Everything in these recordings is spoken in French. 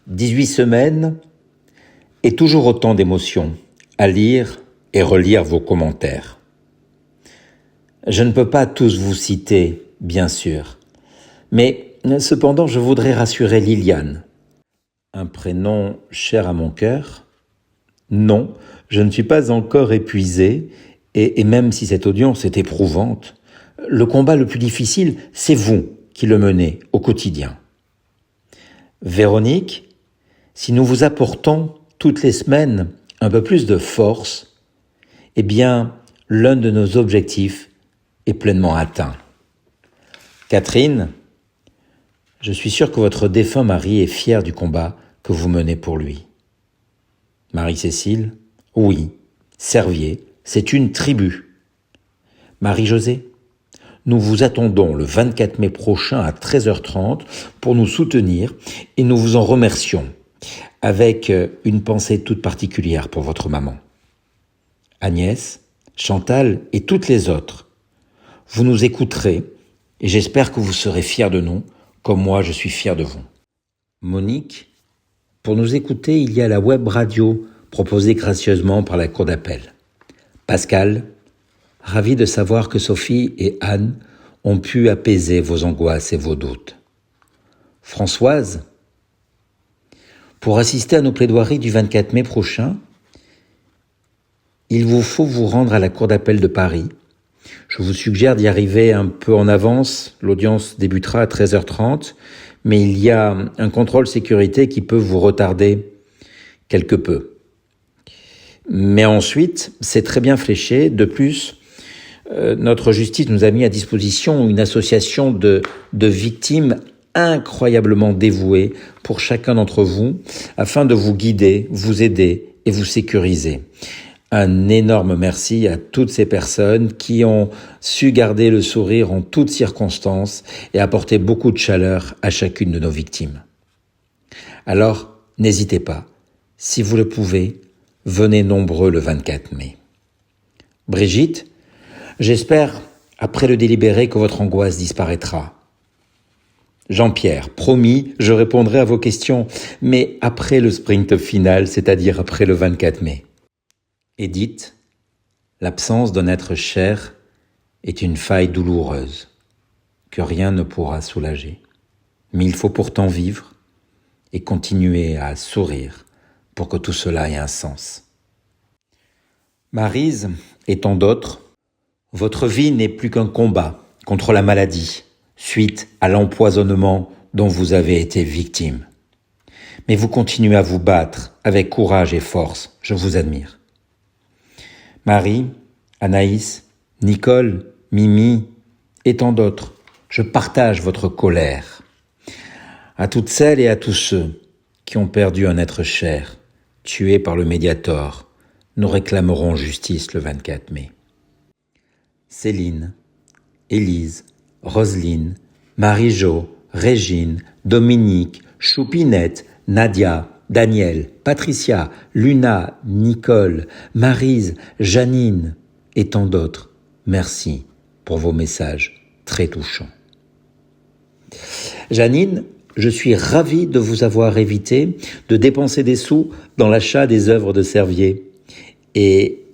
18 semaines et toujours autant d'émotions à lire et relire vos commentaires. Je ne peux pas tous vous citer, bien sûr, mais cependant je voudrais rassurer Liliane. Un prénom cher à mon cœur. Non, je ne suis pas encore épuisé, et même si cette audience est éprouvante, le combat le plus difficile, c'est vous qui le menez au quotidien. Véronique, si nous vous apportons toutes les semaines un peu plus de force, eh bien, l'un de nos objectifs est pleinement atteint. Catherine, je suis sûr que votre défunt mari est fier du combat que vous menez pour lui. Marie-Cécile, oui, Servier, c'est une tribu. Marie-Josée, nous vous attendons le 24 mai prochain à 13h30 pour nous soutenir et nous vous en remercions avec une pensée toute particulière pour votre maman. Agnès, Chantal et toutes les autres, vous nous écouterez et j'espère que vous serez fiers de nous comme moi je suis fier de vous. Monique, pour nous écouter, il y a la web radio proposée gracieusement par la Cour d'appel. Pascal, ravi de savoir que Sophie et Anne ont pu apaiser vos angoisses et vos doutes. Françoise, pour assister à nos plaidoiries du 24 mai prochain, il vous faut vous rendre à la Cour d'appel de Paris. Je vous suggère d'y arriver un peu en avance. L'audience débutera à 13h30, mais il y a un contrôle sécurité qui peut vous retarder quelque peu. Mais ensuite, c'est très bien fléché. De plus, notre justice nous a mis à disposition une association de victimes incroyablement dévouées pour chacun d'entre vous, afin de vous guider, vous aider et vous sécuriser. Un énorme merci à toutes ces personnes qui ont su garder le sourire en toutes circonstances et apporter beaucoup de chaleur à chacune de nos victimes. Alors, n'hésitez pas, si vous le pouvez, venez nombreux le 24 mai. Brigitte, j'espère, après le délibéré, que votre angoisse disparaîtra. Jean-Pierre, promis, je répondrai à vos questions, mais après le sprint final, c'est-à-dire après le 24 mai. Edith, l'absence d'un être cher est une faille douloureuse que rien ne pourra soulager. Mais il faut pourtant vivre et continuer à sourire pour que tout cela ait un sens. Maryse et tant d'autres, votre vie n'est plus qu'un combat contre la maladie suite à l'empoisonnement dont vous avez été victime. Mais vous continuez à vous battre avec courage et force, je vous admire. Marie, Anaïs, Nicole, Mimi et tant d'autres, je partage votre colère. À toutes celles et à tous ceux qui ont perdu un être cher, tué par le Mediator, nous réclamerons justice le 24 mai. Céline, Élise, Roselyne, Marie-Jo, Régine, Dominique, Choupinette, Nadia, Daniel, Patricia, Luna, Nicole, Maryse, Janine et tant d'autres, merci pour vos messages très touchants. Janine, je suis ravi de vous avoir évité de dépenser des sous dans l'achat des œuvres de Servier. Et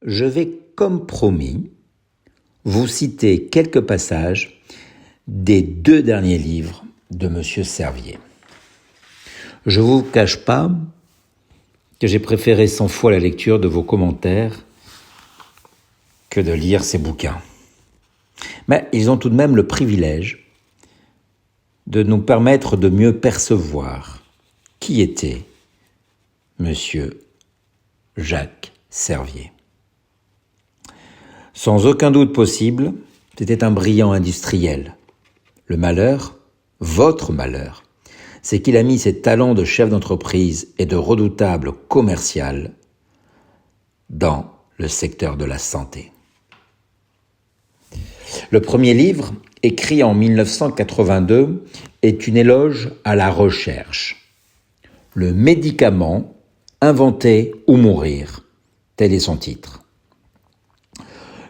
je vais, comme promis, vous citer quelques passages des 2 derniers livres de Monsieur Servier. Je ne vous cache pas que j'ai préféré 100 fois la lecture de vos commentaires que de lire ces bouquins. Mais ils ont tout de même le privilège de nous permettre de mieux percevoir qui était Monsieur Jacques Servier. Sans aucun doute possible, c'était un brillant industriel. Le malheur, votre malheur, c'est qu'il a mis ses talents de chef d'entreprise et de redoutable commercial dans le secteur de la santé. Le premier livre, écrit en 1982, est une éloge à la recherche. Le médicament, inventer ou mourir, tel est son titre.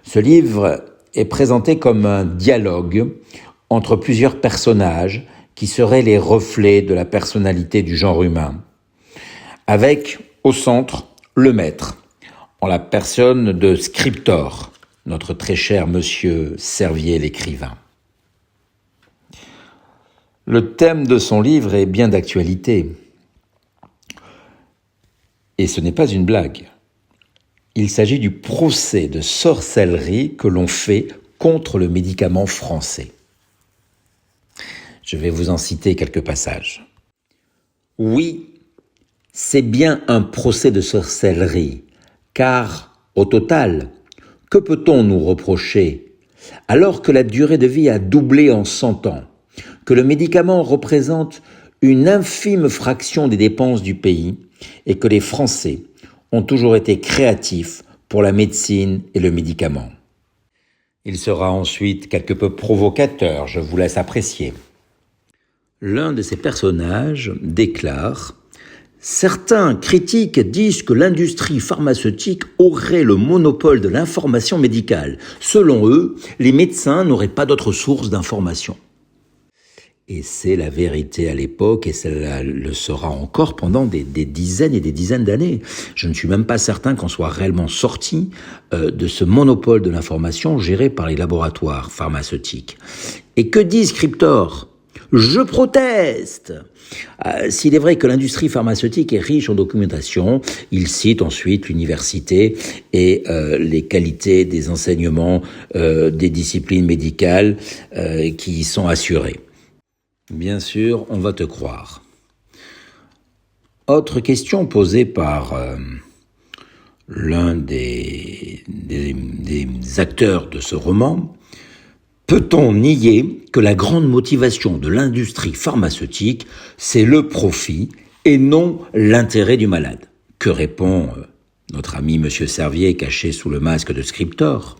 Ce livre est présenté comme un dialogue entre plusieurs personnages qui seraient les reflets de la personnalité du genre humain, avec au centre le maître, en la personne de Scriptor, notre très cher monsieur Servier l'écrivain. Le thème de son livre est bien d'actualité. Et ce n'est pas une blague. Il s'agit du procès de sorcellerie que l'on fait contre le médicament français. Je vais vous en citer quelques passages. Oui, c'est bien un procès de sorcellerie, car, au total, que peut-on nous reprocher alors que la durée de vie a doublé en 100 ans, que le médicament représente une infime fraction des dépenses du pays et que les Français ont toujours été créatifs pour la médecine et le médicament. Il sera ensuite quelque peu provocateur, je vous laisse apprécier. L'un de ces personnages déclare « Certains critiques disent que l'industrie pharmaceutique aurait le monopole de l'information médicale. Selon eux, les médecins n'auraient pas d'autre source d'information. » Et c'est la vérité à l'époque, et cela le sera encore pendant des dizaines et des dizaines d'années. Je ne suis même pas certain qu'on soit réellement sorti de ce monopole de l'information géré par les laboratoires pharmaceutiques. Et que dit Scriptor ? Je proteste. S'il est vrai que l'industrie pharmaceutique est riche en documentation, il cite ensuite l'université et les qualités des enseignements des disciplines médicales qui y sont assurées. Bien sûr, on va te croire. Autre question posée par l'un des acteurs de ce roman. Peut-on nier que la grande motivation de l'industrie pharmaceutique, c'est le profit et non l'intérêt du malade ? Que répond notre ami Monsieur Servier caché sous le masque de Scriptor ?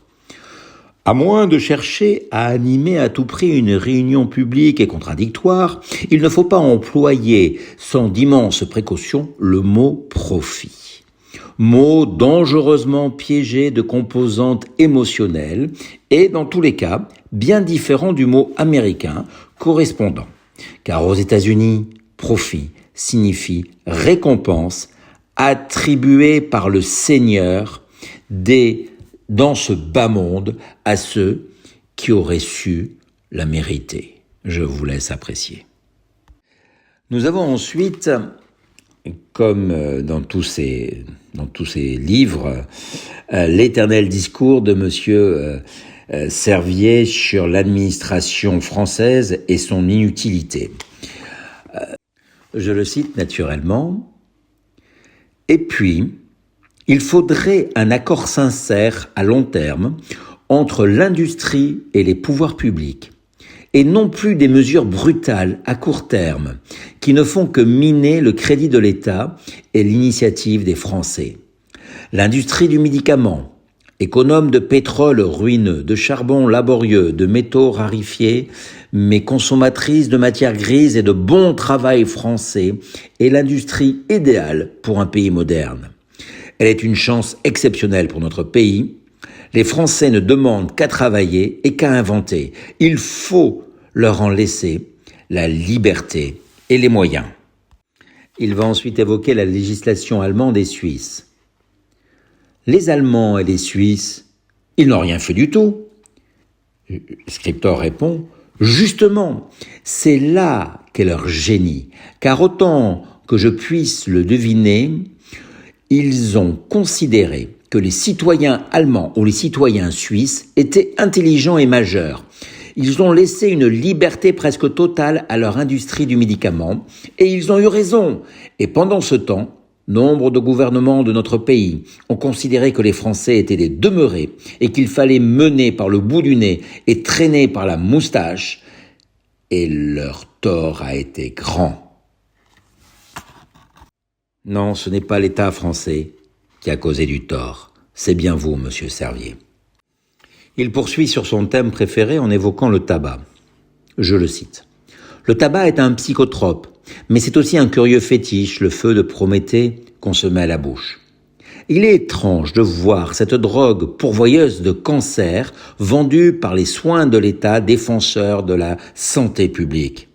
À moins de chercher à animer à tout prix une réunion publique et contradictoire, il ne faut pas employer sans d'immenses précautions le mot « profit ». Mot dangereusement piégé de composantes émotionnelles et, dans tous les cas, bien différent du mot américain correspondant. Car aux États-Unis, profit signifie récompense attribuée par le Seigneur dans ce bas monde à ceux qui auraient su la mériter. Je vous laisse apprécier. Nous avons ensuite, comme dans tous ces livres, l'éternel discours de Monsieur Servier sur l'administration française et son inutilité. Je le cite naturellement. Et puis, il faudrait un accord sincère à long terme entre l'industrie et les pouvoirs publics, et non plus des mesures brutales à court terme qui ne font que miner le crédit de l'État et l'initiative des Français. L'industrie du médicament, économe de pétrole ruineux, de charbon laborieux, de métaux raréfiés, mais consommatrice de matières grises et de bon travail français, est l'industrie idéale pour un pays moderne. Elle est une chance exceptionnelle pour notre pays. Les Français ne demandent qu'à travailler et qu'à inventer. Il faut leur en laisser la liberté et les moyens. Il va ensuite évoquer la législation allemande et suisse. Les Allemands et les Suisses, ils n'ont rien fait du tout. Scriptor répond, justement, c'est là qu'est leur génie, car autant que je puisse le deviner, ils ont considéré que les citoyens allemands ou les citoyens suisses étaient intelligents et majeurs. Ils ont laissé une liberté presque totale à leur industrie du médicament et ils ont eu raison. Et pendant ce temps, nombre de gouvernements de notre pays ont considéré que les Français étaient des demeurés et qu'il fallait mener par le bout du nez et traîner par la moustache. Et leur tort a été grand. Non, ce n'est pas l'État français qui a causé du tort. C'est bien vous, monsieur Servier. Il poursuit sur son thème préféré en évoquant le tabac. Je le cite. Le tabac est un psychotrope, mais c'est aussi un curieux fétiche, le feu de Prométhée qu'on se met à la bouche. Il est étrange de voir cette drogue pourvoyeuse de cancer vendue par les soins de l'État défenseur de la santé publique.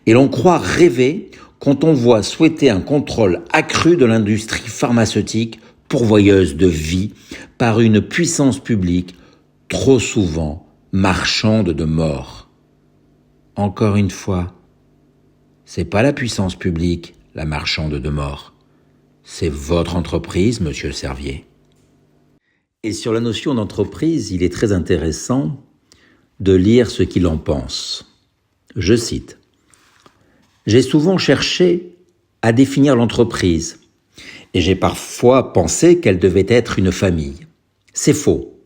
Et l'on croit rêver quand on voit souhaiter un contrôle accru de l'industrie pharmaceutique pourvoyeuse de vie par une puissance publique trop souvent marchande de mort. Encore une fois, c'est pas la puissance publique, la marchande de mort. C'est votre entreprise, monsieur Servier. Et sur la notion d'entreprise, il est très intéressant de lire ce qu'il en pense. Je cite. « J'ai souvent cherché à définir l'entreprise et j'ai parfois pensé qu'elle devait être une famille. C'est faux.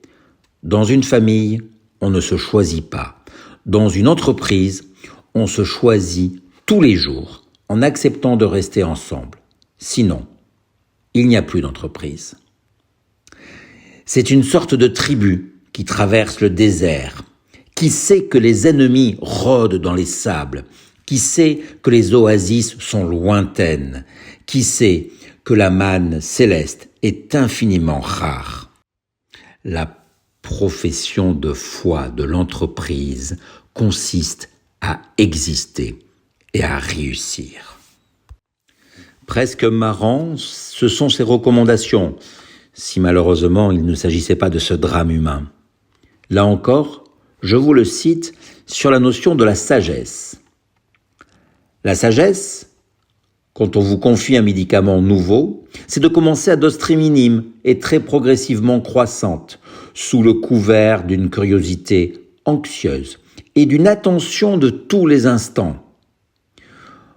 Dans une famille, on ne se choisit pas. Dans une entreprise, on se choisit tous les jours en acceptant de rester ensemble. Sinon, il n'y a plus d'entreprise. C'est une sorte de tribu qui traverse le désert, qui sait que les ennemis rôdent dans les sables, qui sait que les oasis sont lointaines, qui sait que la manne céleste est infiniment rare. La profession de foi de l'entreprise consiste à exister et à réussir. » Presque marrant, ce sont ses recommandations, si malheureusement il ne s'agissait pas de ce drame humain. Là encore, je vous le cite sur la notion de la sagesse. La sagesse, quand on vous confie un médicament nouveau, c'est de commencer à dose très minime et très progressivement croissante, sous le couvert d'une curiosité anxieuse et d'une attention de tous les instants.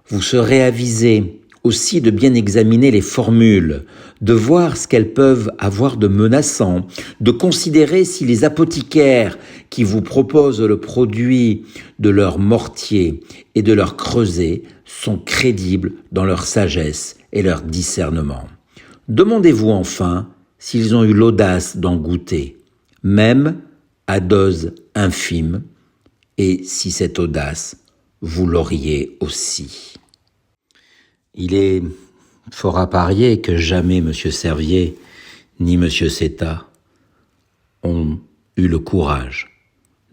Vous serez avisé aussi de bien examiner les formules, de voir ce qu'elles peuvent avoir de menaçant, de considérer si les apothicaires qui vous proposent le produit de leur mortier et de leur creuset sont crédibles dans leur sagesse et leur discernement. Demandez-vous enfin s'ils ont eu l'audace d'en goûter, même à dose infime, et si cette audace, vous l'auriez aussi. Il est fort à parier que jamais M. Servier ni M. Seta ont eu le courage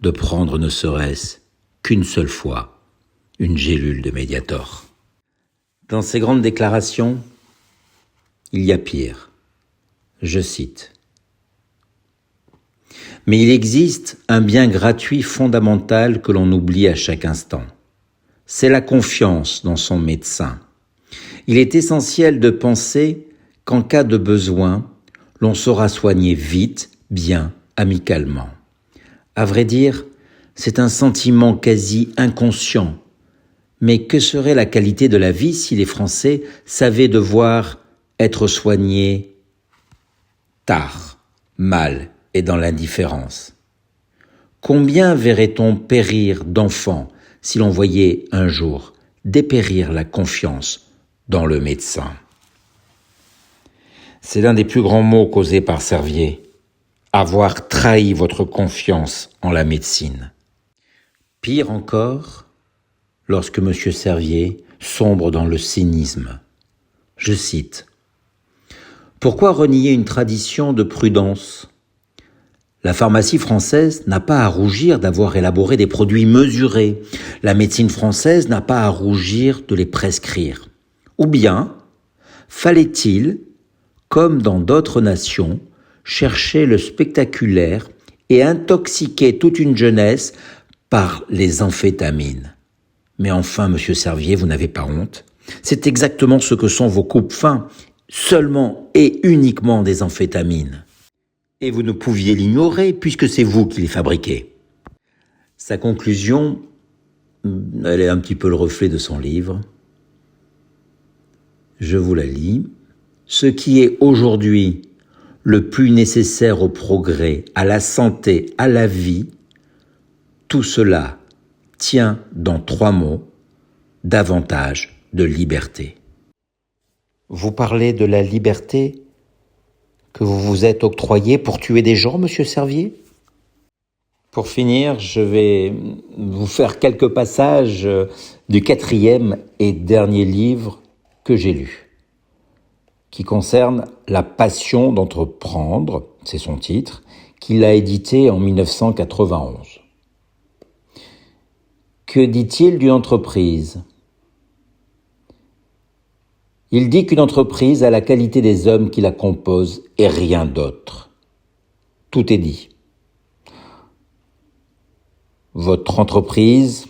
de prendre ne serait-ce qu'une seule fois une gélule de Mediator. Dans ces grandes déclarations, il y a pire. Je cite. « Mais il existe un bien gratuit fondamental que l'on oublie à chaque instant. C'est la confiance dans son médecin. Il est essentiel de penser qu'en cas de besoin, l'on saura soigner vite, bien, amicalement. À vrai dire, c'est un sentiment quasi inconscient. Mais que serait la qualité de la vie si les Français savaient devoir être soignés tard, mal et dans l'indifférence? Combien verrait-on périr d'enfants si l'on voyait un jour dépérir la confiance dans le médecin? C'est l'un des plus grands mots causés par Servier, avoir trahi votre confiance en la médecine. Pire encore, lorsque M. Servier sombre dans le cynisme. Je cite. « Pourquoi renier une tradition de prudence ? La pharmacie française n'a pas à rougir d'avoir élaboré des produits mesurés. La médecine française n'a pas à rougir de les prescrire. Ou bien, fallait-il, comme dans d'autres nations, chercher le spectaculaire et intoxiquer toute une jeunesse par les amphétamines? Mais enfin, M. Servier, vous n'avez pas honte. C'est exactement ce que sont vos coupes-fins, seulement et uniquement des amphétamines. Et vous ne pouviez l'ignorer puisque c'est vous qui les fabriquez. » Sa conclusion, elle est un petit peu le reflet de son livre. Je vous la lis. « Ce qui est aujourd'hui le plus nécessaire au progrès, à la santé, à la vie, tout cela tient dans 3 mots, davantage de liberté. » Vous parlez de la liberté que vous vous êtes octroyée pour tuer des gens, M. Servier ? Pour finir, je vais vous faire quelques passages du 4e et dernier livre que j'ai lu, qui concerne la passion d'entreprendre, c'est son titre, qu'il a édité en 1991. Que dit-il d'une entreprise ? Il dit qu'une entreprise a la qualité des hommes qui la composent et rien d'autre. Tout est dit. Votre entreprise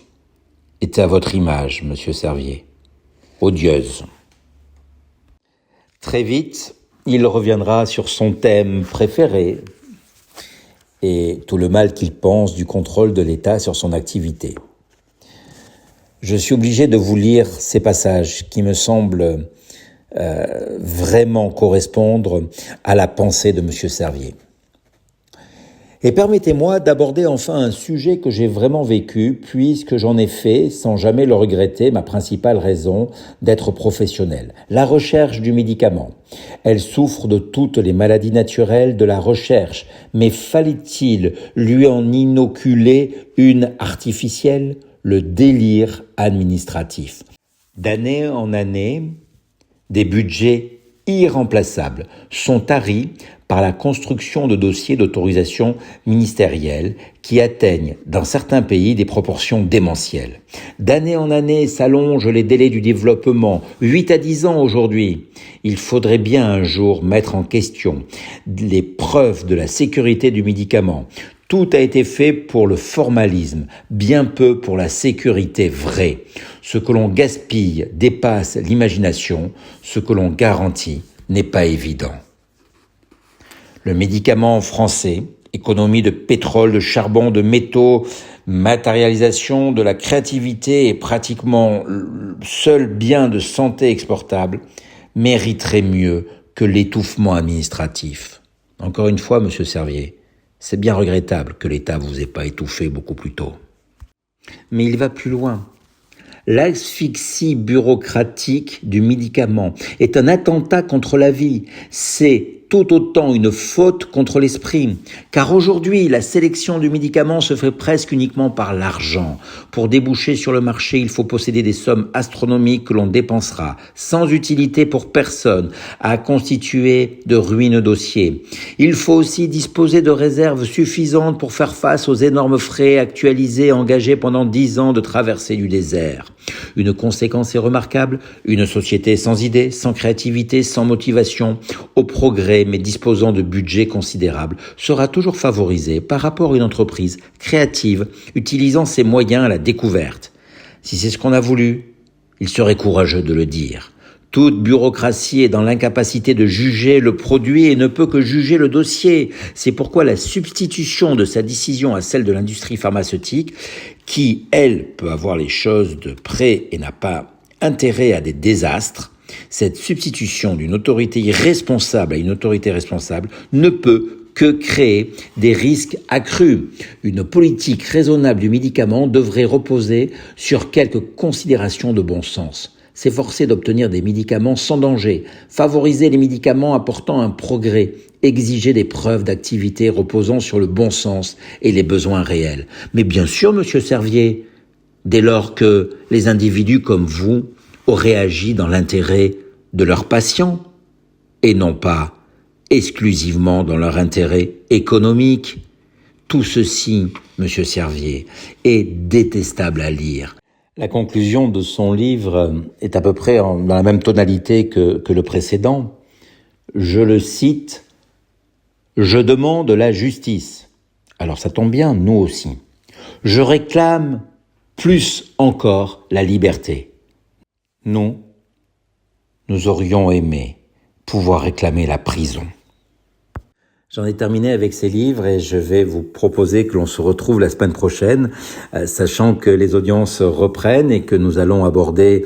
est à votre image, Monsieur Servier. Odieuse. Très vite, il reviendra sur son thème préféré et tout le mal qu'il pense du contrôle de l'État sur son activité. Je suis obligé de vous lire ces passages qui me semblent vraiment correspondre à la pensée de Monsieur Servier. Et permettez-moi d'aborder enfin un sujet que j'ai vraiment vécu, puisque j'en ai fait, sans jamais le regretter, ma principale raison d'être professionnel. La recherche du médicament. Elle souffre de toutes les maladies naturelles de la recherche, mais fallait-il lui en inoculer une artificielle? Le délire administratif. D'année en année, des budgets irremplaçables sont taris par la construction de dossiers d'autorisation ministérielle qui atteignent dans certains pays des proportions démentielles. D'année en année s'allongent les délais du développement, 8 à 10 ans aujourd'hui. Il faudrait bien un jour mettre en question les preuves de la sécurité du médicament. Tout a été fait pour le formalisme, bien peu pour la sécurité vraie. Ce que l'on gaspille dépasse l'imagination, ce que l'on garantit n'est pas évident. Le médicament français, économie de pétrole, de charbon, de métaux, matérialisation de la créativité et pratiquement seul bien de santé exportable, mériterait mieux que l'étouffement administratif. Encore une fois, Monsieur Servier, c'est bien regrettable que l'État vous ait pas étouffé beaucoup plus tôt. Mais il va plus loin. L'asphyxie bureaucratique du médicament est un attentat contre la vie. C'est tout autant une faute contre l'esprit. Car aujourd'hui, la sélection du médicament se fait presque uniquement par l'argent. Pour déboucher sur le marché, il faut posséder des sommes astronomiques que l'on dépensera, sans utilité pour personne, à constituer de ruineux dossiers. Il faut aussi disposer de réserves suffisantes pour faire face aux énormes frais actualisés engagés pendant 10 ans de traversée du désert. Une conséquence est remarquable, une société sans idées, sans créativité, sans motivation, au progrès mais disposant de budgets considérables, sera toujours favorisée par rapport à une entreprise créative utilisant ses moyens à la découverte. Si c'est ce qu'on a voulu, il serait courageux de le dire. Toute bureaucratie est dans l'incapacité de juger le produit et ne peut que juger le dossier. C'est pourquoi la substitution de sa décision à celle de l'industrie pharmaceutique, qui, elle, peut avoir les choses de près et n'a pas intérêt à des désastres, cette substitution d'une autorité irresponsable à une autorité responsable ne peut que créer des risques accrus. Une politique raisonnable du médicament devrait reposer sur quelques considérations de bon sens. S'efforcer d'obtenir des médicaments sans danger, favoriser les médicaments apportant un progrès, exiger des preuves d'activité reposant sur le bon sens et les besoins réels. Mais bien sûr, Monsieur Servier, dès lors que les individus comme vous auraient agi dans l'intérêt de leurs patients et non pas exclusivement dans leur intérêt économique. Tout ceci, Monsieur Servier, est détestable à lire. La conclusion de son livre est à peu près dans la même tonalité que le précédent. Je le cite, « Je demande la justice. » Alors ça tombe bien, nous aussi. Je réclame plus encore la liberté. Nous aurions aimé pouvoir réclamer la prison. J'en ai terminé avec ces livres et je vais vous proposer que l'on se retrouve la semaine prochaine, sachant que les audiences reprennent et que nous allons aborder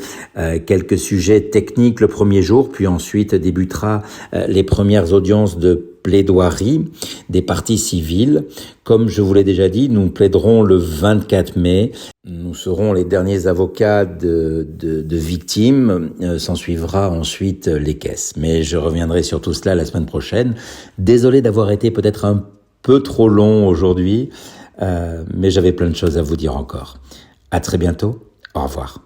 quelques sujets techniques le premier jour, puis ensuite débutera les premières audiences de plaidoirie des parties civiles. Comme je vous l'ai déjà dit, nous plaiderons le 24 mai. Nous serons les derniers avocats de victimes. S'en suivra ensuite les caisses. Mais je reviendrai sur tout cela la semaine prochaine. Désolé d'avoir été peut-être un peu trop long aujourd'hui, mais j'avais plein de choses à vous dire encore. À très bientôt. Au revoir.